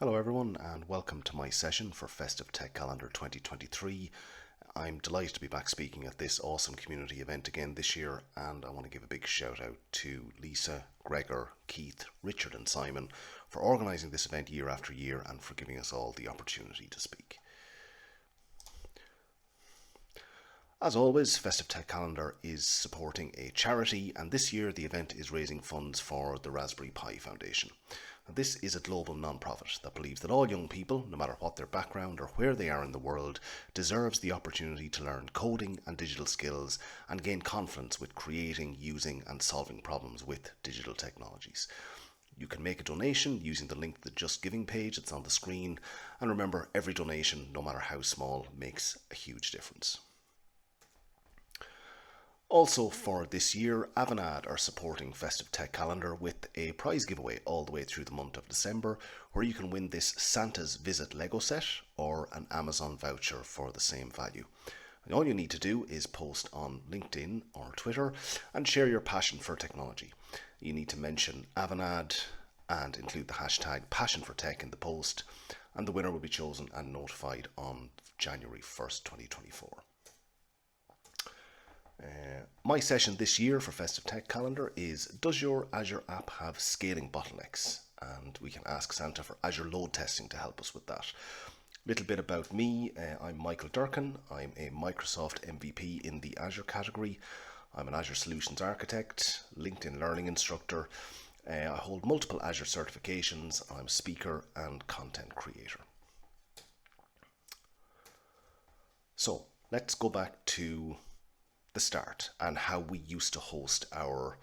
Hello everyone and welcome to my session for Festive Tech Calendar 2023. I'm delighted to be back speaking at this awesome community event again this year, and I want to give a big shout out to Lisa, Gregor, Keith, Richard and Simon for organising this event year after year and for giving us all the opportunity to speak. As always, Festive Tech Calendar is supporting a charity, and this year the event is raising funds for the Raspberry Pi Foundation. Now, this is a global non-profit that believes that all young people, no matter what their background or where they are in the world, deserves the opportunity to learn coding and digital skills and gain confidence with creating, using and solving problems with digital technologies. You can make a donation using the link to the Just Giving page that's on the screen, and remember, every donation, no matter how small, makes a huge difference. Also for this year, Avanade are supporting Festive Tech Calendar with a prize giveaway all the way through the month of December, where you can win this Santa's Visit Lego set or an Amazon voucher for the same value. And all you need to do is post on LinkedIn or Twitter and share your passion for technology. You need to mention Avanade and include the hashtag #PassionForTech in the post, and the winner will be chosen and notified on January 1st, 2024. My session this year for Festive Tech Calendar is, does your Azure app have scaling bottlenecks? And we can ask Santa for Azure Load Testing to help us with that. A little bit about me. I'm Michael Durkin. I'm a Microsoft MVP in the Azure category. I'm an Azure Solutions Architect, LinkedIn Learning Instructor. I hold multiple Azure certifications. I'm a speaker and content creator. So let's go back to the start and how we used to host our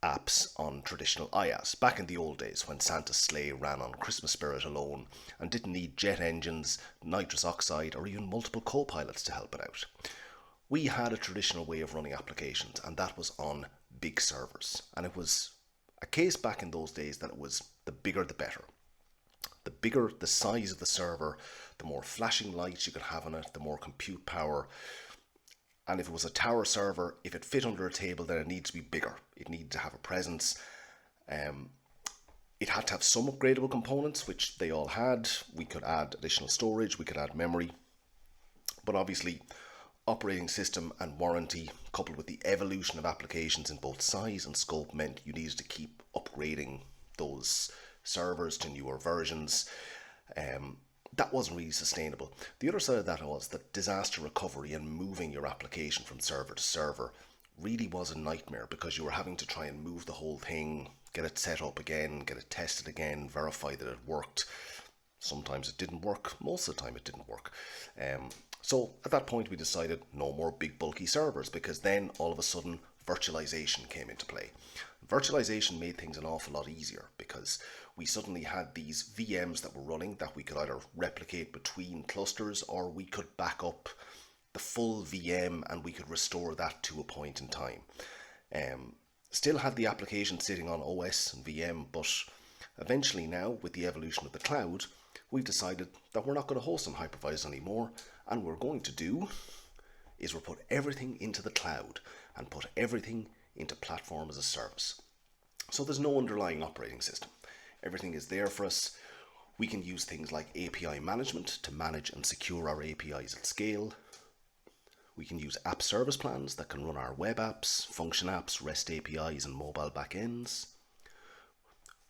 apps on traditional IaaS back in the old days when Santa's sleigh ran on Christmas spirit alone and didn't need jet engines, nitrous oxide or even multiple co-pilots to help it out. We had a traditional way of running applications, and that was on big servers, and it was a case back in those days that it was the bigger the better. The bigger the size of the server, the more flashing lights you could have on it, the more compute power. And if it was a tower server, if it fit under a table, then it needed to be bigger. It needed to have a presence. It had to have some upgradable components, which they all had. We could add additional storage, we could add memory. But obviously, operating system and warranty, coupled with the evolution of applications in both size and scope, meant you needed to keep upgrading those servers to newer versions. That wasn't really sustainable. The other side of that was that disaster recovery and moving your application from server to server really was a nightmare, because you were having to try and move the whole thing, get it set up again, get it tested again, verify that it worked. Sometimes it didn't work, most of the time it didn't work. So at that point we decided no more big bulky servers, because then all of a sudden virtualization came into play. Virtualization made things an awful lot easier, because we suddenly had these VMs that were running that we could either replicate between clusters, or we could back up the full VM and we could restore that to a point in time. Still had the application sitting on OS and VM, but eventually now, with the evolution of the cloud, we've decided that we're not going to host on hypervisors anymore, and what we're going to do is we'll put everything into the cloud and put everything into platform as a service. So there's no underlying operating system. Everything is there for us. We can use things like API management to manage and secure our APIs at scale. We can use app service plans that can run our web apps, function apps, REST APIs and mobile backends.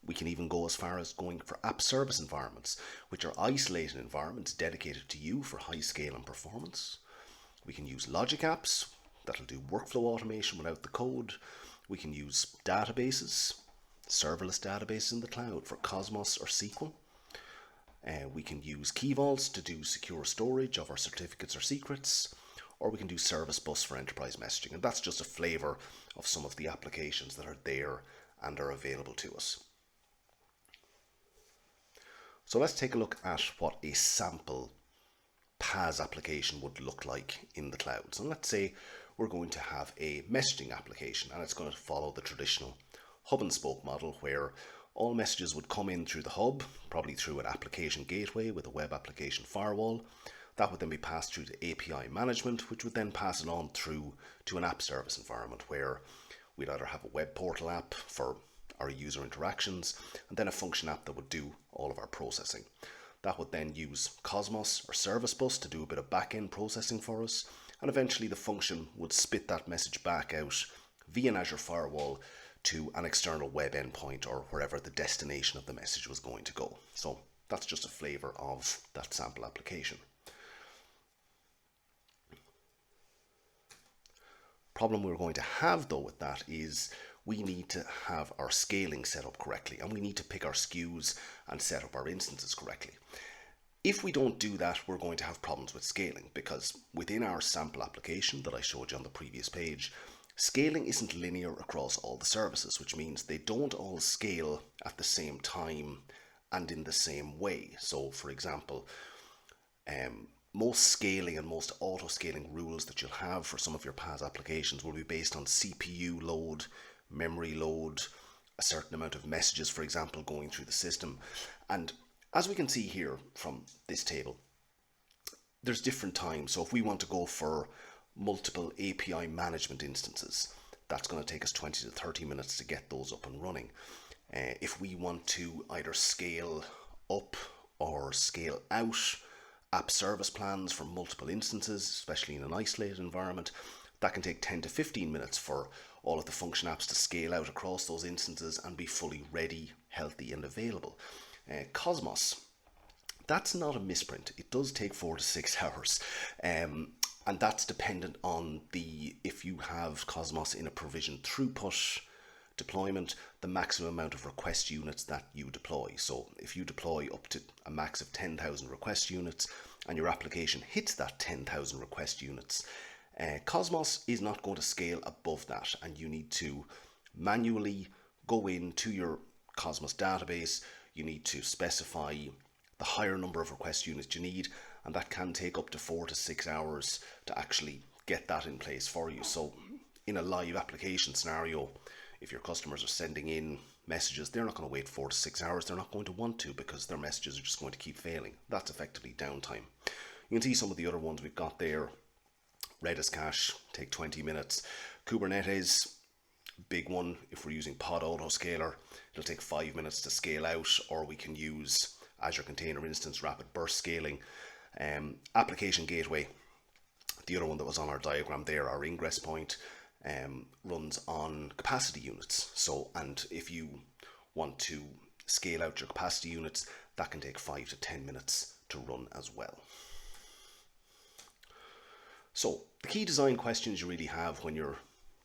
We can even go as far as going for app service environments, which are isolated environments dedicated to you for high scale and performance. We can use logic apps that'll do workflow automation without the code. We can use databases, serverless databases in the cloud for Cosmos or SQL. We can use key vaults to do secure storage of our certificates or secrets, or we can do service bus for enterprise messaging. And that's just a flavor of some of the applications that are there and are available to us. So let's take a look at what a sample PAAS application would look like in the cloud. So let's say we're going to have a messaging application, and it's going to follow the traditional hub and spoke model, where all messages would come in through the hub, probably through an application gateway with a web application firewall. That would then be passed through to API management, which would then pass it on through to an app service environment, where we'd either have a web portal app for our user interactions, and then a function app that would do all of our processing. That would then use Cosmos or Service Bus to do a bit of back-end processing for us, and eventually the function would spit that message back out via an Azure firewall to an external web endpoint or wherever the destination of the message was going to go. So that's just a flavor of that sample application. Problem we're going to have though with that is we need to have our scaling set up correctly, and we need to pick our SKUs and set up our instances correctly. If we don't do that, we're going to have problems with scaling, because within our sample application that I showed you on the previous page, scaling isn't linear across all the services, which means they don't all scale at the same time and in the same way. So for example, most scaling and most auto-scaling rules that you'll have for some of your PAAS applications will be based on CPU load, memory load, a certain amount of messages, for example, going through the system. And as we can see here from this table, there's different times. So if we want to go for multiple API management instances, that's going to take us 20 to 30 minutes to get those up and running. If we want to either scale up or scale out app service plans for multiple instances, especially in an isolated environment, that can take 10 to 15 minutes for all of the function apps to scale out across those instances and be fully ready, healthy and available. Cosmos, that's not a misprint. It does take 4 to 6 hours. And that's dependent on if you have Cosmos in a provisioned throughput deployment, the maximum amount of request units that you deploy. So if you deploy up to a max of 10,000 request units and your application hits that 10,000 request units, Cosmos is not going to scale above that, and you need to manually go into your Cosmos database. You need to specify the higher number of request units you need, and that can take up to 4 to 6 hours to actually get that in place for you. So in a live application scenario, if your customers are sending in messages, they're not going to wait 4 to 6 hours. They're not going to want to, because their messages are just going to keep failing. That's effectively downtime. You can see some of the other ones we've got there. Redis cache, take 20 minutes. Kubernetes, big one. If we're using Pod Autoscaler, it'll take 5 minutes to scale out, or we can use Azure Container Instance Rapid Burst Scaling. Application Gateway, the other one that was on our diagram there, our ingress point, runs on capacity units. So, and if you want to scale out your capacity units, that can take 5 to 10 minutes to run as well. So the key design questions you really have when you're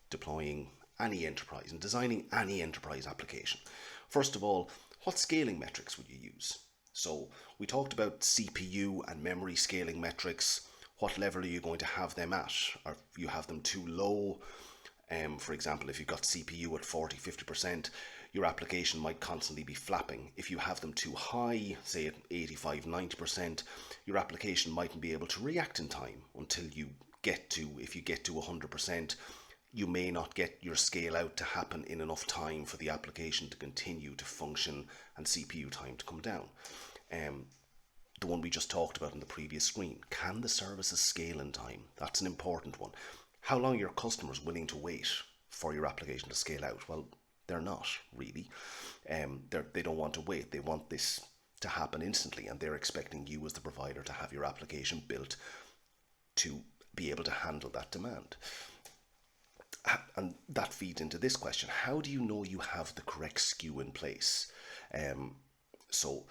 deploying any enterprise and designing any enterprise application. First of all, what scaling metrics would you use? So we talked about CPU and memory scaling metrics. What level are you going to have them at? Or if you have them too low, for example, if you've got CPU at 40, 50%, your application might constantly be flapping. If you have them too high, say at 85, 90%, your application mightn't be able to react in time until you get to, if you get to 100%, you may not get your scale out to happen in enough time for the application to continue to function and CPU time to come down. The one we just talked about in the previous screen, can the services scale in time? That's an important one. How long are your customers willing to wait for your application to scale out? Well, they're not really. They don't want to wait. They want this to happen instantly, and they're expecting you as the provider to have your application built to be able to handle that demand. And that feeds into this question: how do you know you have the correct SKU in place? So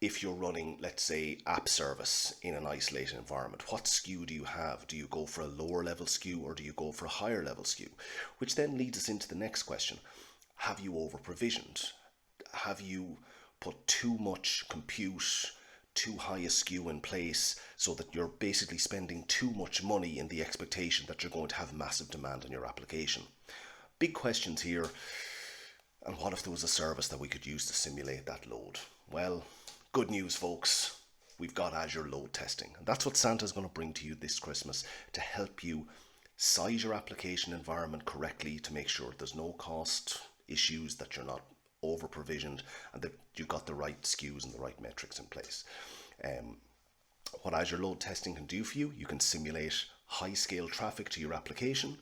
if you're running, let's say, app service in an isolated environment, what SKU do you have? Do you go for a lower level SKU, or do you go for a higher level SKU? Which then leads us into the next question: have you over provisioned? Have you put too much compute, too high a SKU in place, so that you're basically spending too much money in the expectation that you're going to have massive demand on your application? Big questions here. And what if there was a service that we could use to simulate that load? Well, good news, folks. We've got Azure Load Testing. And that's what Santa's going to bring to you this Christmas, to help you size your application environment correctly, to make sure there's no cost issues, that you're not over provisioned, and that you've got the right SKUs and the right metrics in place. What Azure Load Testing can do for you, you can simulate high scale traffic to your application.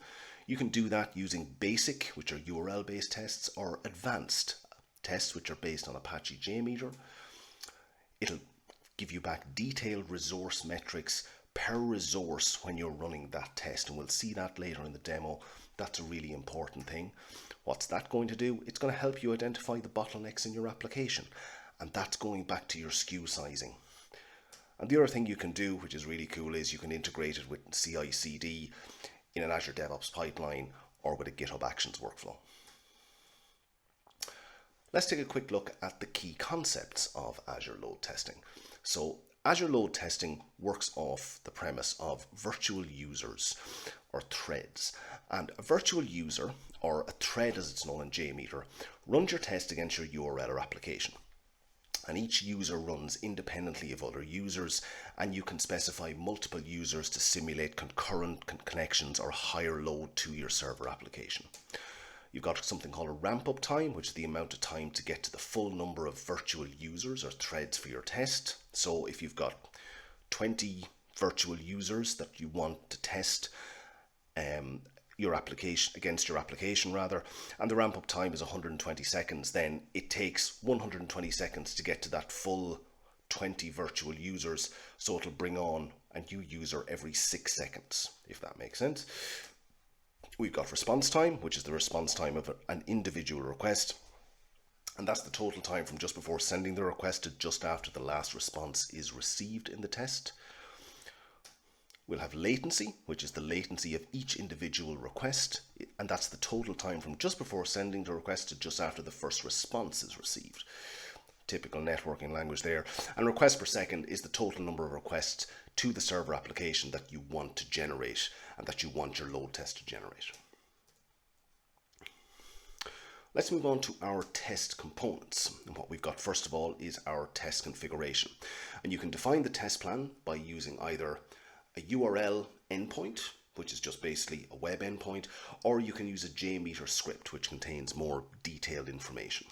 You can do that using basic, which are URL-based tests, or advanced tests, which are based on Apache JMeter. It'll give you back detailed resource metrics per resource when you're running that test, and we'll see that later in the demo. That's a really important thing. What's that going to do? It's going to help you identify the bottlenecks in your application, and that's going back to your SKU sizing. And the other thing you can do, which is really cool, is you can integrate it with CI/CD in an Azure DevOps pipeline or with a GitHub Actions workflow. Let's take a quick look at the key concepts of Azure Load Testing. So Azure Load Testing works off the premise of virtual users or threads. And a virtual user, or a thread as it's known in JMeter, runs your test against your URL or application. And each user runs independently of other users, and you can specify multiple users to simulate concurrent connections or higher load to your server application. You've got something called a ramp-up time, which is the amount of time to get to the full number of virtual users or threads for your test. So if you've got 20 virtual users that you want to test your application against your application and the ramp-up time is 120 seconds, then it takes 120 seconds to get to that full 20 virtual users. So it'll bring on a new user every 6 seconds, if that makes sense. We've got response time, which is the response time of an individual request. And that's the total time from just before sending the request to just after the last response is received in the test. We'll have latency, which is the latency of each individual request. And that's the total time from just before sending the request to just after the first response is received. Typical networking language there. And request per second is the total number of requests to the server application that you want to generate and that you want your load test to generate. Let's move on to our test components. And what we've got first of all is our test configuration. And you can define the test plan by using either a URL endpoint, which is just basically a web endpoint, or you can use a JMeter script, which contains more detailed information.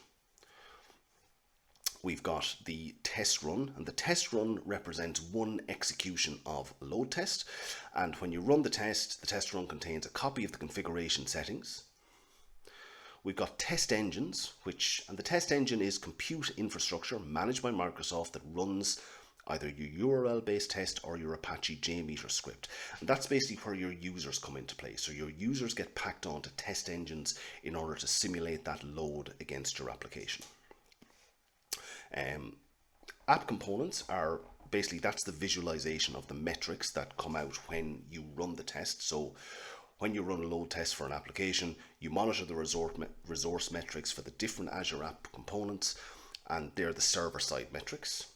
We've got the test run, and the test run represents one execution of a load test. And when you run the test run contains a copy of the configuration settings. We've got test engines, and the test engine is compute infrastructure managed by Microsoft that runs either your URL-based test or your Apache JMeter script. And that's basically where your users come into play. So your users get packed onto test engines in order to simulate that load against your application. App components are basically, that's the visualization of the metrics that come out when you run the test. So when you run a load test for an application, you monitor the resource metrics for the different Azure app components, and they're the server-side metrics.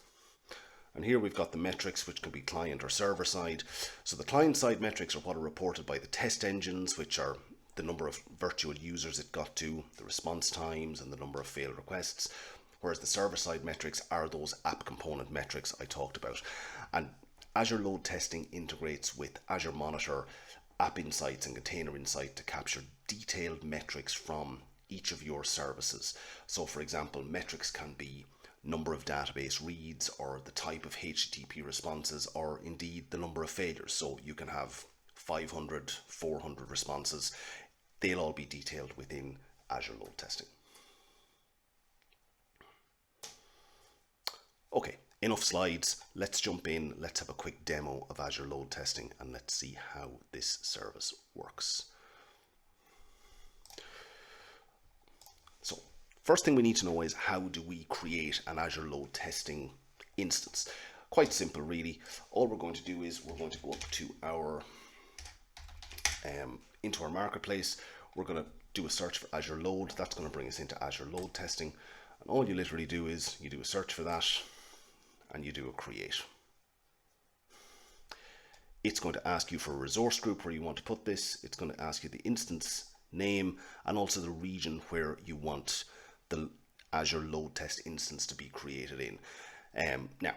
And here we've got the metrics, which can be client or server side. So the client side metrics are what are reported by the test engines, which are the number of virtual users it got to, the response times, and the number of failed requests. Whereas the server-side metrics are those app component metrics I talked about. And Azure Load Testing integrates with Azure Monitor, App Insights, and Container Insight to capture detailed metrics from each of your services. So for example, metrics can be number of database reads, or the type of HTTP responses, or indeed the number of failures. So you can have 500, 400 responses. They'll all be detailed within Azure Load Testing. Okay, enough slides. Let's jump in. Let's have a quick demo of Azure Load Testing and let's see how this service works. So first thing we need to know is, how do we create an Azure Load Testing instance? Quite simple, really. All we're going to do is we're going to go up to our into our marketplace. We're going to do a search for Azure Load. That's going to bring us into Azure Load Testing. And all you literally do is you do a search for that and you do a create. It's going to ask you for a resource group where you want to put this. It's going to ask you the instance name and also the region where you want the Azure Load Test instance to be created in. Now,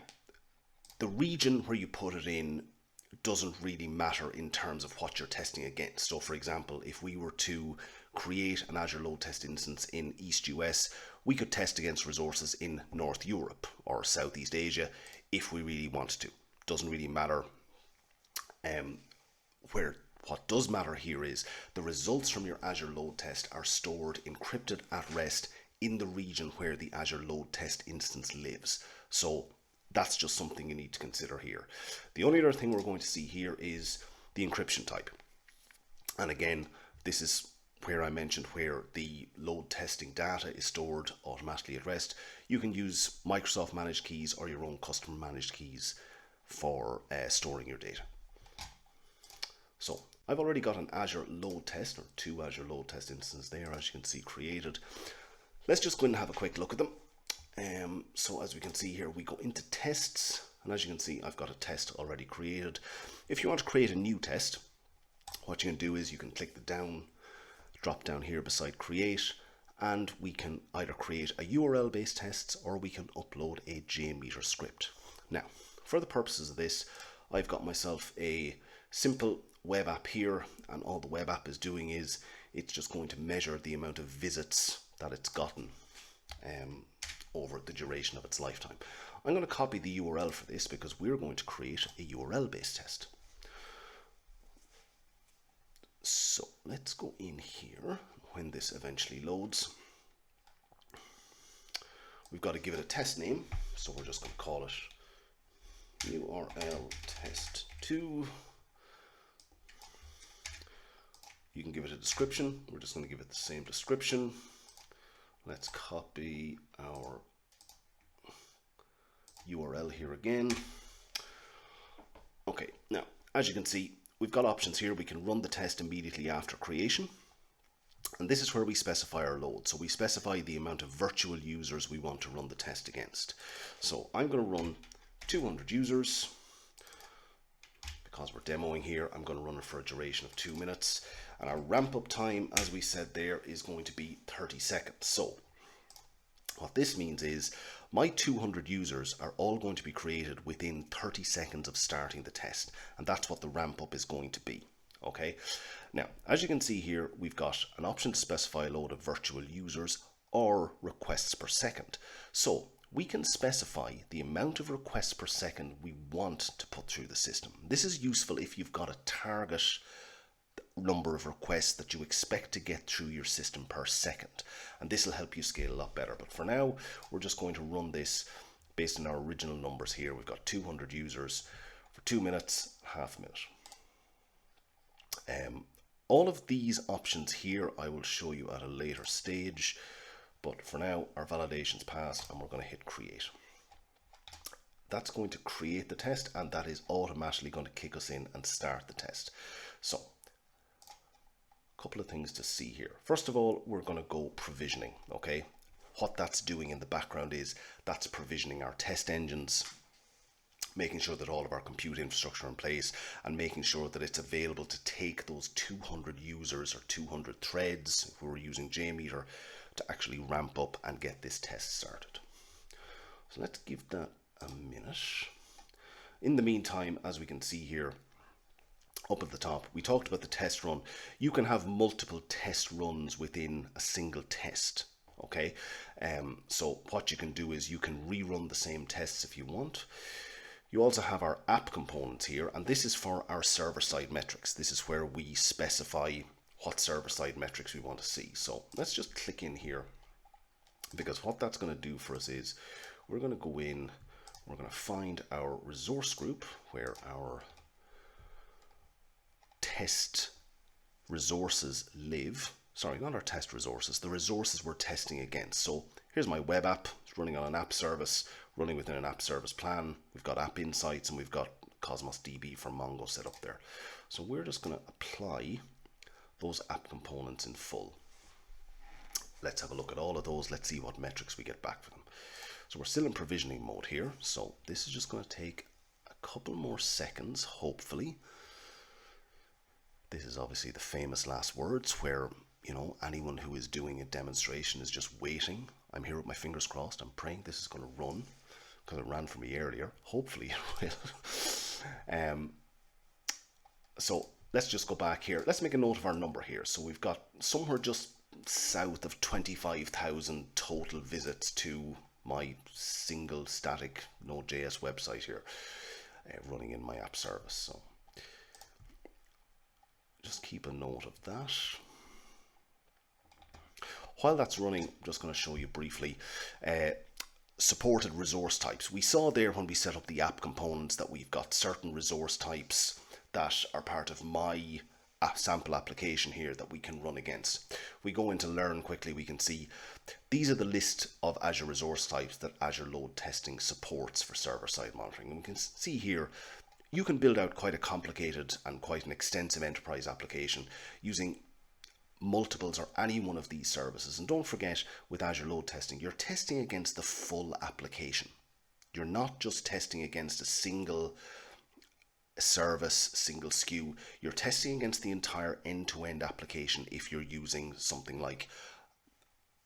the region where you put it in doesn't really matter in terms of what you're testing against. So for example, if we were to create an Azure Load Test instance in East US, we could test against resources in North Europe or Southeast Asia if we really wanted to. Doesn't really matter What does matter here is the results from your Azure load test are stored encrypted at rest in the region where the Azure load test instance lives. So that's just something you need to consider here. The only other thing we're going to see here is the encryption type. And again, this is where I mentioned where the load testing data is stored automatically at rest. You can use Microsoft managed keys or your own custom managed keys for storing your data. So I've already got an Azure load test, or 2 Azure load test instances there, as you can see, created. Let's just go in and have a quick look at them. So as we can see here, we go into tests, and as you can see, I've got a test already created. If you want to create a new test, what you can do is you can click the drop down here beside create, and we can either create a URL based tests or we can upload a JMeter script. Now, for the purposes of this, I've got myself a simple web app here, and all the web app is doing is it's just going to measure the amount of visits that it's gotten over the duration of its lifetime. I'm going to copy the URL for this because we're going to create a URL based test. So let's go in here. When this eventually loads, we've got to give it a test name, so we're just going to call it URL test 2. You can give it a description. We're just going to give it the same description. Let's copy our URL here again. Okay, now as you can see, we've got options here. We can run the test immediately after creation, and this is where we specify our load. So we specify the amount of virtual users we want to run the test against. So I'm going to run 200 users. Because we're demoing here, I'm going to run it for a duration of 2 minutes, and our ramp up time, as we said there, is going to be 30 seconds. So what this means is my 200 users are all going to be created within 30 seconds of starting the test, and that's what the ramp up is going to be. Okay, now as you can see here, we've got an option to specify a load of virtual users or requests per second. So we can specify the amount of requests per second we want to put through the system. This is useful if you've got a target number of requests that you expect to get through your system per second, and this will help you scale a lot better. But for now, we're just going to run this based on our original numbers here. We've got 200 users for 2 minutes, half a minute. All of these options here I will show you at a later stage. But for now, our validation's passed and we're going to hit create. That's going to create the test, and that is automatically going to kick us in and start the test. So, a couple of things to see here. First of all, we're going to go provisioning, okay? What that's doing in the background is that's provisioning our test engines, making sure that all of our compute infrastructure are in place, and making sure that it's available to take those 200 users or 200 threads, if we were using JMeter, to actually ramp up and get this test started. So let's give that a minute. In the meantime, as we can see here up at the top, we talked about the test run. You can have multiple test runs within a single test. Okay, so what you can do is you can rerun the same tests if you want. You also have our app components here, and this is for our server-side metrics. This is where we specify what server-side metrics we want to see. So let's just click in here, because what that's going to do for us is we're going to go in, we're going to find our resource group where our test resources live. Sorry, not our test resources, the resources we're testing against. So here's my web app. It's running on an app service, running within an app service plan. We've got app insights and we've got Cosmos DB for Mongo set up there. So we're just going to apply those app components in full. Let's have a look at all of those. Let's see what metrics we get back for them. So we're still in provisioning mode here. So this is just going to take a couple more seconds, hopefully. This is obviously the famous last words where, you know, anyone who is doing a demonstration is just waiting. I'm here with my fingers crossed. I'm praying this is going to run because it ran for me earlier. Hopefully it will. So let's just go back here. Let's make a note of our number here. So we've got somewhere just south of 25,000 total visits to my single static Node.js website here, running in my app service. So just keep a note of that. While that's running, I'm just going to show you briefly supported resource types. We saw there when we set up the app components that we've got certain resource types that are part of my sample application here that we can run against. We go into learn quickly, we can see these are the list of Azure resource types that Azure Load Testing supports for server-side monitoring. And we can see here you can build out quite a complicated and quite an extensive enterprise application using multiples or any one of these services. And don't forget, with Azure Load Testing, you're testing against the full application. You're not just testing against a single service, single SKU. You're testing against the entire end-to-end application if you're using something like,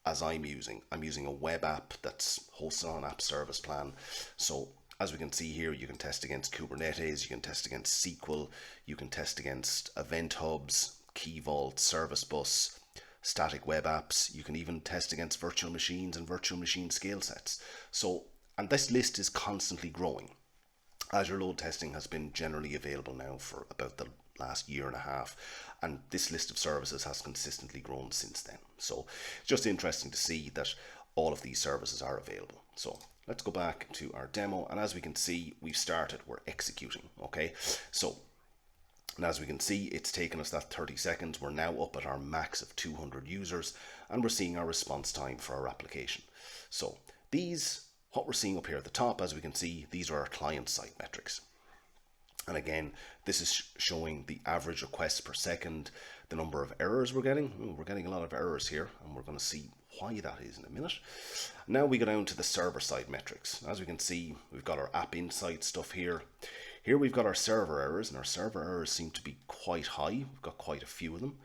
as I'm using a web app that's hosted on App Service Plan. So as we can see here, you can test against Kubernetes, you can test against SQL, you can test against event hubs, Key Vault, Service Bus, static web apps. You can even test against virtual machines and virtual machine scale sets. So, and this list is constantly growing. Azure Load Testing has been generally available now for about the last year and a half, and this list of services has consistently grown since then. So it's just interesting to see that all of these services are available. So let's go back to our demo, and as we can see, we've started, we're executing. Okay, so and as we can see, it's taken us that 30 seconds. We're now up at our max of 200 users, and we're seeing our response time for our application. So what we're seeing up here at the top, as we can see, these are our client-side metrics. And again, this is showing the average requests per second, the number of errors we're getting. We're getting a lot of errors here, and we're going to see why that is in a minute. Now we go down to the server-side metrics. As we can see, we've got our app insight stuff here. Here we've got our server errors, and our server errors seem to be quite high. We've got quite a few of them.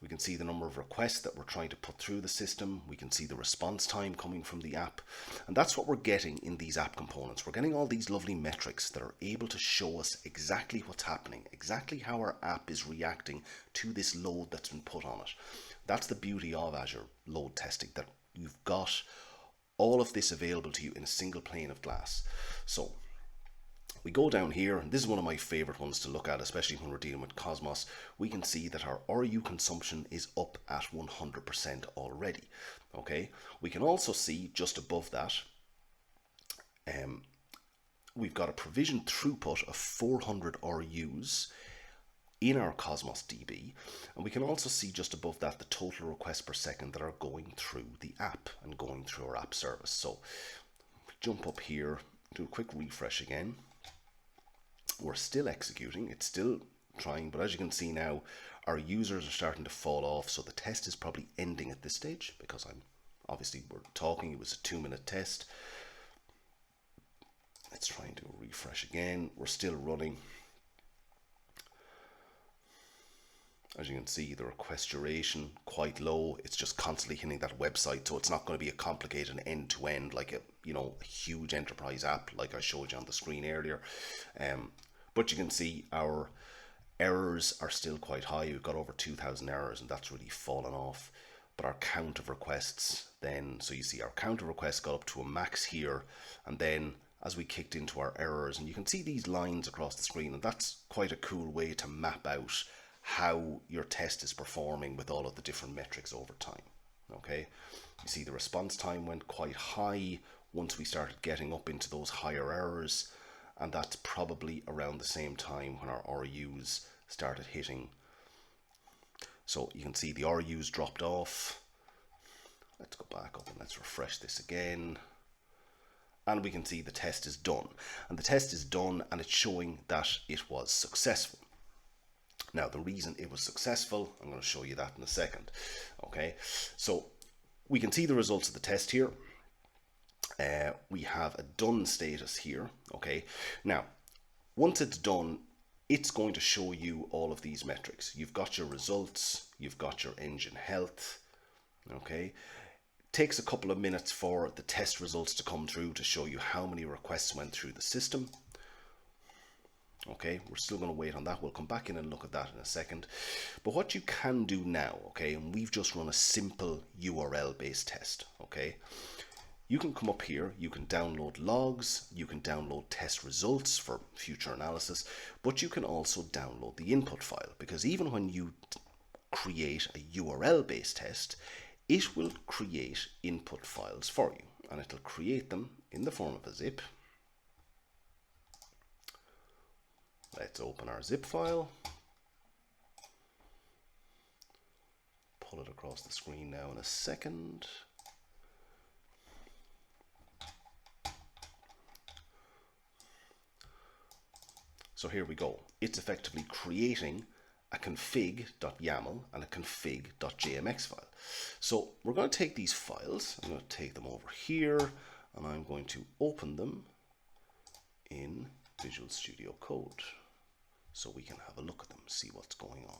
We can see the number of requests that we're trying to put through the system. We can see the response time coming from the app. And that's what we're getting in these app components. We're getting all these lovely metrics that are able to show us exactly what's happening, exactly how our app is reacting to this load that's been put on it. That's the beauty of Azure Load Testing, that you've got all of this available to you in a single pane of glass. So we go down here, and this is one of my favorite ones to look at, especially when we're dealing with Cosmos. We can see that our RU consumption is up at 100% already. Okay, we can also see just above that, we've got a provision throughput of 400 RUs in our Cosmos DB, and we can also see just above that the total requests per second that are going through the app and going through our app service. So jump up here, do a quick refresh again. We're still executing, it's still trying, but as you can see now, our users are starting to fall off, so the test is probably ending at this stage, because we're talking, it was a 2-minute test. Let's try and do a refresh again. We're still running. As you can see, the request duration quite low. It's just constantly hitting that website, so it's not going to be a complicated end-to-end like a huge enterprise app like I showed you on the screen earlier. But you can see our errors are still quite high. We've got over 2,000 errors, and that's really fallen off. But our count of requests then, so you see our count of requests got up to a max here, and then as we kicked into our errors, and you can see these lines across the screen, and that's quite a cool way to map out how your test is performing with all of the different metrics over time. Okay, you see the response time went quite high once we started getting up into those higher errors, and that's probably around the same time when our RUs started hitting. So you can see the RUs dropped off. Let's go back up and let's refresh this again, and we can see the test is done, and the test is done, and it's showing that it was successful. Now, the reason it was successful, I'm going to show you that in a second. Okay, so we can see the results of the test here. We have a done status here. Okay, now once it's done, it's going to show you all of these metrics. You've got your results, you've got your engine health. Okay, it takes a couple of minutes for the test results to come through to show you how many requests went through the system. Okay, we're still going to wait on that. We'll come back in and look at that in a second. But what you can do now, okay, and we've just run a simple URL based test. Okay, you can come up here, you can download logs, you can download test results for future analysis, but you can also download the input file, because even when you create a URL-based test, it will create input files for you, and it'll create them in the form of a zip. Let's open our zip file. Pull it across the screen now in a second. So here we go. It's effectively creating a config.yaml and a config.jmx file. So we're going to take these files, I'm going to take them over here, and I'm going to open them in Visual Studio Code so we can have a look at them, see what's going on.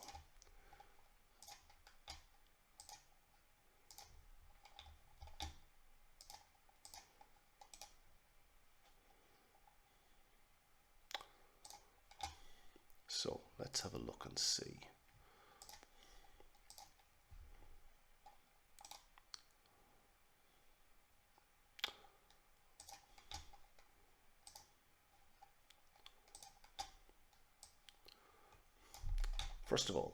So let's have a look and see. First of all,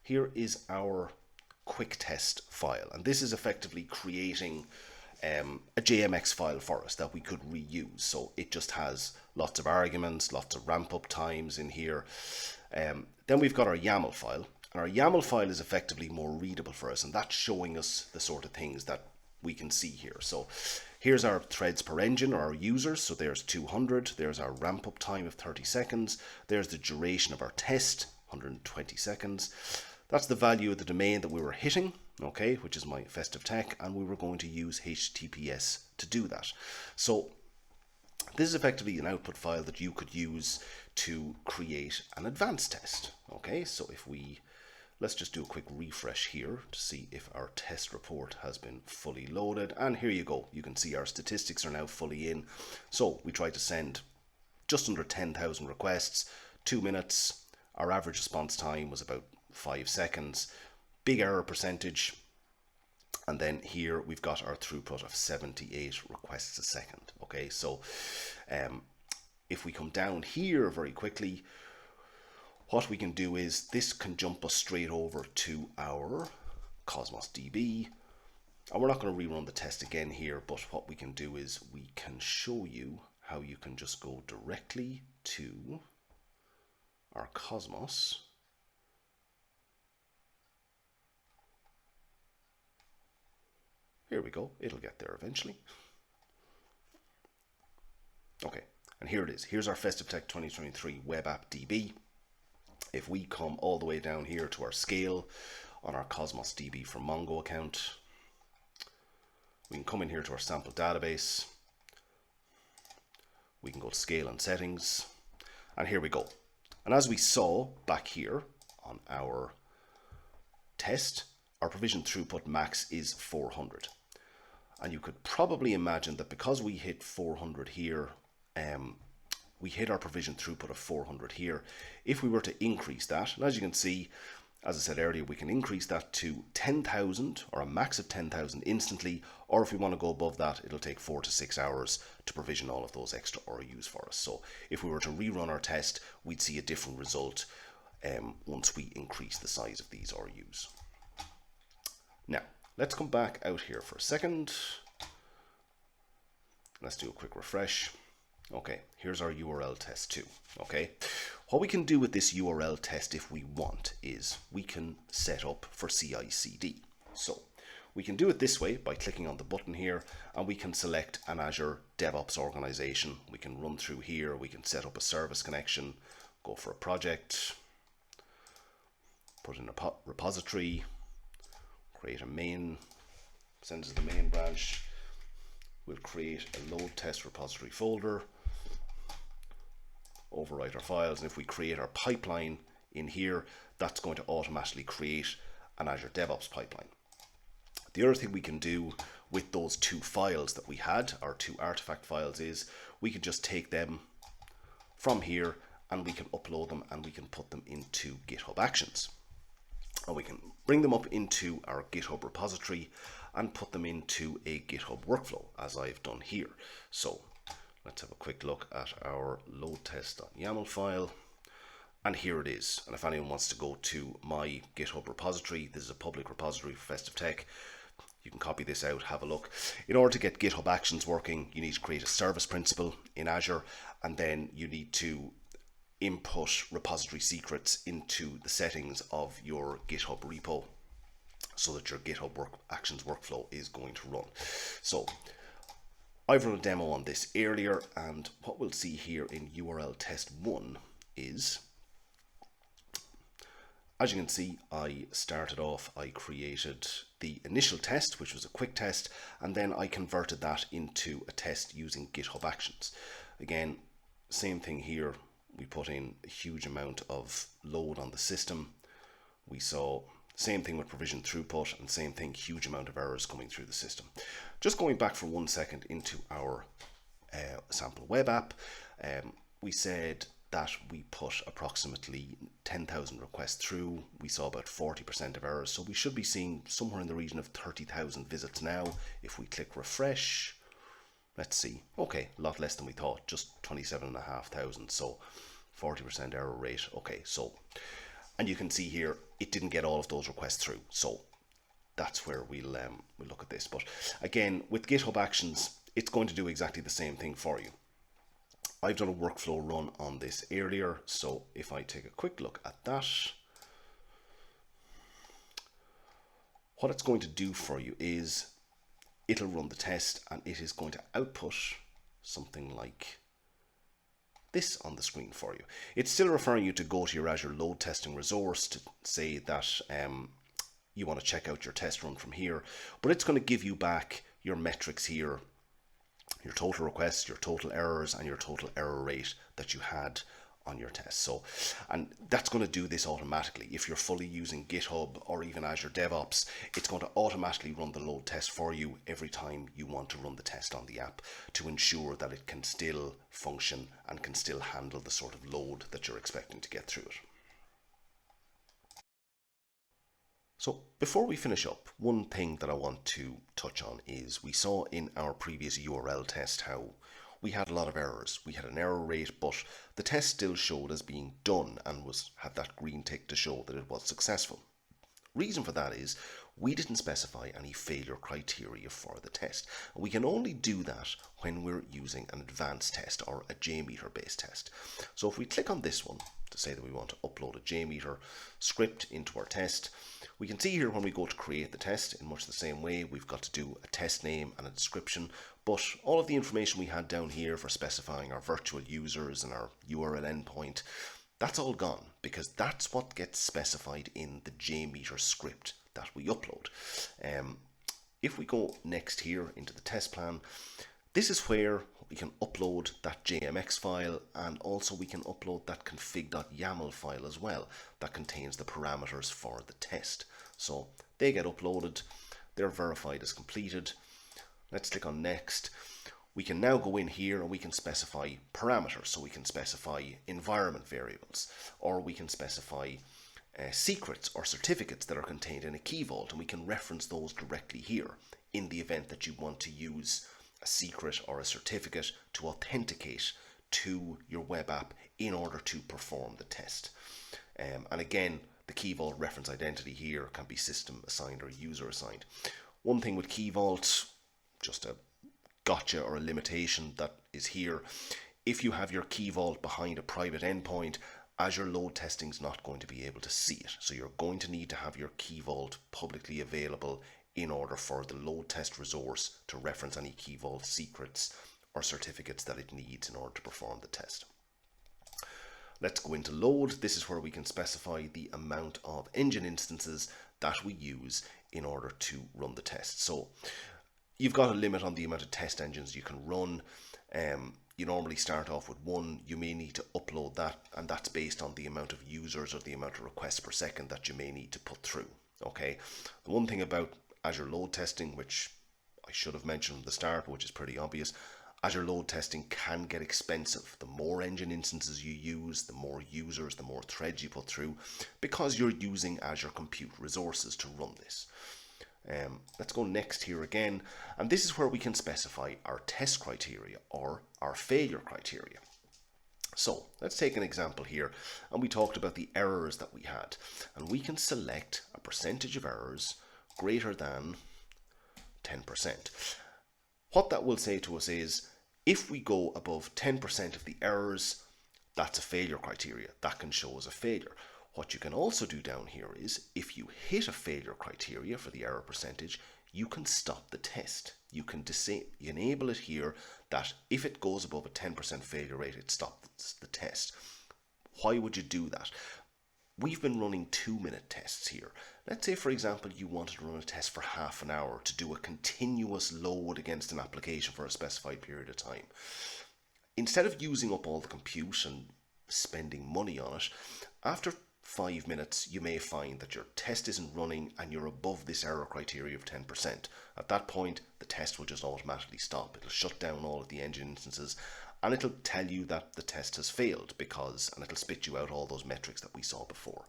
here is our quick test file, and this is effectively creating a JMX file for us that we could reuse. So it just has lots of arguments, lots of ramp up times in here. Then we've got our YAML file, and our YAML file is effectively more readable for us, and that's showing us the sort of things that we can see here. So here's our threads per engine, or our users. So there's 200. There's our ramp up time of 30 seconds. There's the duration of our test, 120 seconds. That's the value of the domain that we were hitting, okay, which is my festive tech, and we were going to use HTTPS to do that. So this is effectively an output file that you could use to create an advanced test. Okay, so if let's just do a quick refresh here to see if our test report has been fully loaded. And here you go. You can see our statistics are now fully in. So we tried to send just under 10,000 requests, 2 minutes. Our average response time was about 5 seconds. Big error percentage. And then here we've got our throughput of 78 requests a second. Okay, so if we come down here very quickly, what we can do is this can jump us straight over to our Cosmos DB. And we're not going to rerun the test again here, but what we can do is we can show you how you can just go directly to our Cosmos. Here we go, it'll get there eventually. Okay, and here it is. Here's our Festive Tech 2023 Web App DB. If we come all the way down here to our scale on our Cosmos DB for Mongo account, we can come in here to our sample database. We can go to scale and settings, and here we go. And as we saw back here on our test, our provision throughput max is 400. And you could probably imagine that because we hit 400 here, we hit our provision throughput of 400 here. If we were to increase that, and as you can see, as I said earlier, we can increase that to 10,000 or a max of 10,000 instantly, or if we want to go above that, it'll take 4 to 6 hours to provision all of those extra RUs for us. So if we were to rerun our test, we'd see a different result once we increase the size of these RUs. Now, let's come back out here for a second. Let's do a quick refresh. Okay, here's our URL test 2. Okay, what we can do with this URL test if we want is we can set up for CI/CD. So we can do it this way by clicking on the button here, and we can select an Azure DevOps organization. We can run through here, we can set up a service connection, go for a project, put in a repository, create a main, send it to the main branch. We'll create a load test repository folder, overwrite our files, and if we create our pipeline in here, that's going to automatically create an Azure DevOps pipeline. The other thing we can do with those 2 files that we had, our 2 artifact files, is we can just take them from here and we can upload them and we can put them into GitHub Actions. And we can bring them up into our GitHub repository, and put them into a GitHub workflow, as I've done here. So let's have a quick look at our load test.yaml file. And here it is. And if anyone wants to go to my GitHub repository, this is a public repository for Festive Tech. You can copy this out, have a look. In order to get GitHub Actions working, you need to create a service principal in Azure, and then you need to input repository secrets into the settings of your GitHub repo so that your GitHub Actions workflow is going to run. So I've run a demo on this earlier, and what we'll see here in URL test 1 is, as you can see, I started off, I created the initial test, which was a quick test, and then I converted that into a test using GitHub Actions. Again, same thing here. We put in a huge amount of load on the system. We saw same thing with provision throughput, and same thing, huge amount of errors coming through the system. Just going back for 1 second into our sample web app, we said that we put approximately 10,000 requests through. We saw about 40% of errors, so we should be seeing somewhere in the region of 30,000 visits now. If we click refresh, let's see, okay, a lot less than we thought, just 27,500, so 40% error rate. Okay, so, and you can see here, it didn't get all of those requests through, so that's where we'll look at this. But again, with GitHub Actions, it's going to do exactly the same thing for you. I've done a workflow run on this earlier, so if I take a quick look at that, what it's going to do for you is it'll run the test, and it is going to output something like this on the screen for you. It's still referring you to go to your Azure Load Testing resource to say that you want to check out your test run from here, but it's going to give you back your metrics here, your total requests, your total errors, and your total error rate that you had on your test. So, and that's going to do this automatically. If you're fully using GitHub or even Azure DevOps, it's going to automatically run the load test for you every time you want to run the test on the app to ensure that it can still function and can still handle the sort of load that you're expecting to get through it. So before we finish up, one thing that I want to touch on is we saw in our previous URL test how we had a lot of errors. We had an error rate, but the test still showed as being done and had that green tick to show that it was successful. Reason for that is we didn't specify any failure criteria for the test. We can only do that when we're using an advanced test or a JMeter based test. So if we click on this one to say that we want to upload a JMeter script into our test, we can see here when we go to create the test in much the same way, we've got to do a test name and a description, but all of the information we had down here for specifying our virtual users and our URL endpoint, that's all gone because that's what gets specified in the JMeter script that we upload. If we go next here into the test plan, this is where we can upload that JMX file, and also we can upload that config.yaml file as well that contains the parameters for the test. So they get uploaded, they're verified as completed. Let's click on next. We can now go in here and we can specify parameters. So we can specify environment variables, or we can specify secrets or certificates that are contained in a key vault, and we can reference those directly here in the event that you want to use a secret or a certificate to authenticate to your web app in order to perform the test. And again, the key vault reference identity here can be system assigned or user assigned. One thing with key vault, just a gotcha or a limitation that is here, if you have your key vault behind a private endpoint, Azure Load Testing is not going to be able to see it. So you're going to need to have your key vault publicly available in order for the load test resource to reference any key vault secrets or certificates that it needs in order to perform the test. Let's go into load. This is where we can specify the amount of engine instances that we use in order to run the test. So you've got a limit on the amount of test engines you can run. You normally start off with one. You may need to upload that, and that's based on the amount of users or the amount of requests per second that you may need to put through. Okay. The one thing about Azure Load Testing, which I should have mentioned from the start, which is pretty obvious, Azure Load Testing can get expensive. The more engine instances you use, the more users, the more threads you put through, because you're using Azure Compute resources to run this. Let's go next here again, and this is where we can specify our test criteria or our failure criteria. So let's take an example here, and we talked about the errors that we had, and we can select a percentage of errors greater than 10%. What that will say to us is, if we go above 10% of the errors, that's a failure criteria. That can show as a failure. What you can also do down here is, if you hit a failure criteria for the error percentage, you can stop the test. You can enable it here that if it goes above a 10% failure rate, it stops the test. Why would you do that? We've been running 2-minute tests here. Let's say, for example, you wanted to run a test for half an hour to do a continuous load against an application for a specified period of time. Instead of using up all the compute and spending money on it, after 5 minutes, you may find that your test isn't running and you're above this error criteria of 10%. At that point, the test will just automatically stop. It'll shut down all of the engine instances, and it'll tell you that the test has failed and it'll spit you out all those metrics that we saw before.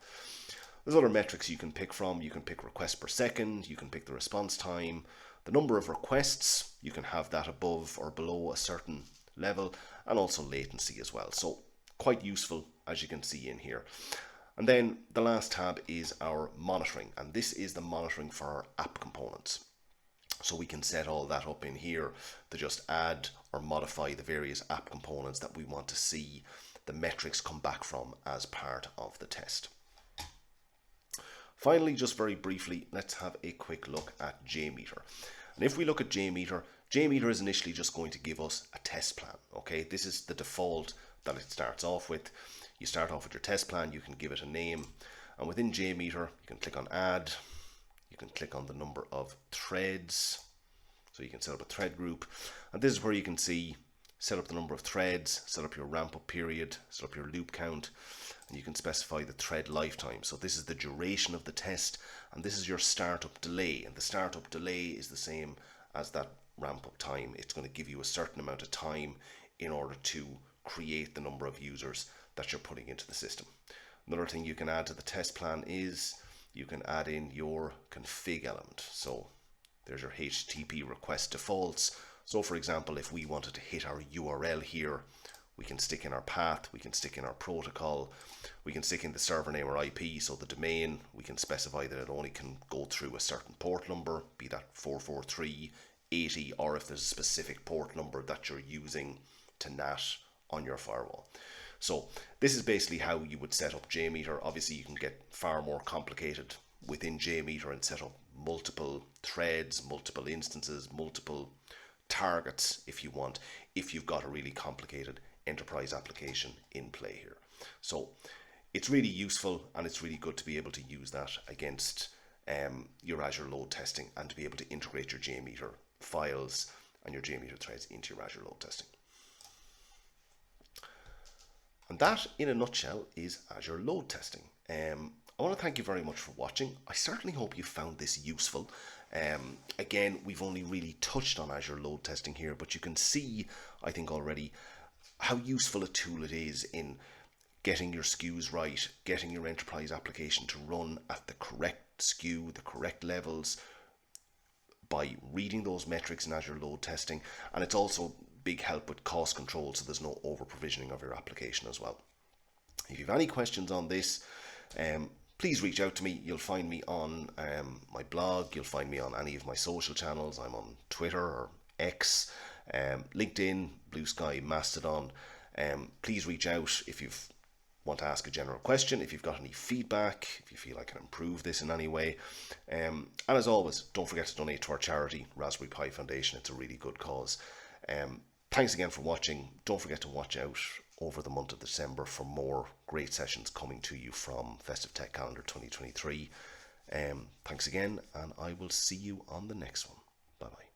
There's other metrics you can pick from. You can pick requests per second, you can pick the response time, the number of requests, you can have that above or below a certain level, and also latency as well. So quite useful, as you can see in here. And then the last tab is our monitoring, and this is the monitoring for our app components. So we can set all that up in here to just add or modify the various app components that we want to see the metrics come back from as part of the test. Finally, just very briefly, let's have a quick look at JMeter. And if we look at JMeter, JMeter is initially just going to give us a test plan. Okay, this is the default that it starts off with. You start off with your test plan, you can give it a name, and within JMeter, you can click on add, you can click on the number of threads, so you can set up a thread group, and this is where you can see, set up the number of threads, set up your ramp up period, set up your loop count, and you can specify the thread lifetime. So this is the duration of the test, and this is your startup delay, and the startup delay is the same as that ramp up time. It's going to give you a certain amount of time in order to create the number of users that you're putting into the system. Another thing you can add to the test plan is you can add in your config element. So there's your HTTP request defaults. So for example, if we wanted to hit our URL here, we can stick in our path, we can stick in our protocol, we can stick in the server name or IP, so the domain, we can specify that it only can go through a certain port number, be that 44380, or if there's a specific port number that you're using to NAT on your firewall. So this is basically how you would set up JMeter. Obviously you can get far more complicated within JMeter and set up multiple threads, multiple instances, multiple targets if you want, if you've got a really complicated enterprise application in play here. So it's really useful, and it's really good to be able to use that against your Azure Load Testing, and to be able to integrate your JMeter files and your JMeter threads into your Azure Load Testing. And that, in a nutshell, is Azure Load Testing. I want to thank you very much for watching. I certainly hope you found this useful. Again, we've only really touched on Azure Load Testing here, but you can see, I think already, how useful a tool it is in getting your SKUs right, getting your enterprise application to run at the correct SKU, the correct levels, by reading those metrics in Azure Load Testing. And it's also big help with cost control, so there's no over provisioning of your application as well. If you have any questions on this, please reach out to me. You'll find me on my blog, you'll find me on any of my social channels. I'm on Twitter or X, LinkedIn, Blue Sky, Mastodon. Please reach out if you want to ask a general question, if you've got any feedback, if you feel I can improve this in any way. And as always, don't forget to donate to our charity, Raspberry Pi Foundation. It's a really good cause. Thanks again for watching. Don't forget to watch out over the month of December for more great sessions coming to you from Festive Tech Calendar 2023. Thanks again, and I will see you on the next one. Bye bye.